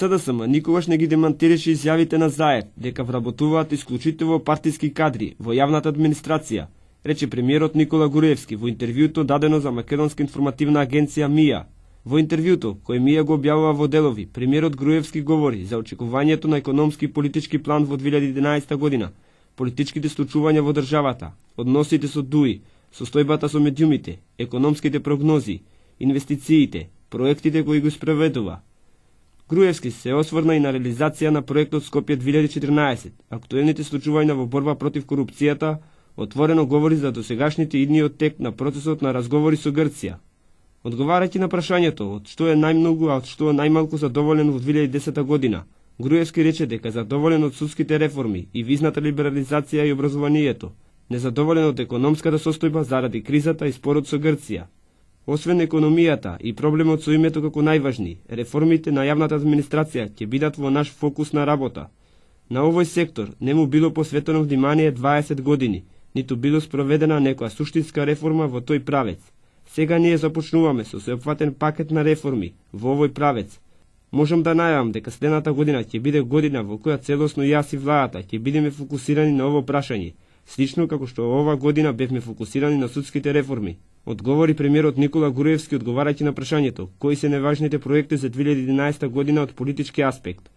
СДСМ никогаш не ги демантираше изјавите на Заев дека вработуваат исклучително партиски кадри во јавната администрација, рече премиерот Никола Груевски во интервјуто дадено за Македонска информативна агенција МИА. Во интервјуто, кој МИА го објавува во делови, премиерот Груевски говори за очекувањето на економски и политички план во 2011 година, политичките случувања во државата, односите со ДУИ, состојбата со медиумите, економските прогнози, инвестициите, проектите кои го спроведува. Груевски се осврна и на реализација на проектот Скопје 2014, актуелните случувања во борба против корупцијата, отворено говори за досегашните идниот тек на процесот на разговори со Грција. Одговарајќи на прашањето од што е најмногу, а од што е најмалку задоволен во 2010 година, Груевски рече дека е задоволен од судските реформи и визната либерализација и образованието, незадоволен од економската состојба заради кризата и спорот со Грција. Освен економијата и проблемот со името како најважни, реформите на јавната администрација ќе бидат во наш фокус на работа. На овој сектор не му било посветено внимание 20 години, ниту било спроведена некоја суштинска реформа во тој правец. Сега ние започнуваме со сеопфатен пакет на реформи во овој правец. Можам да најавам дека следната година ќе биде година во која целосно јас и владата ќе бидеме фокусирани на ово прашање, слично како што ова година бевме фокусирани на судските реформи. Одговори премиерот Никола Груевски одговарајќи на прашањето кои се неважните проекти за 2011 година од политички аспект.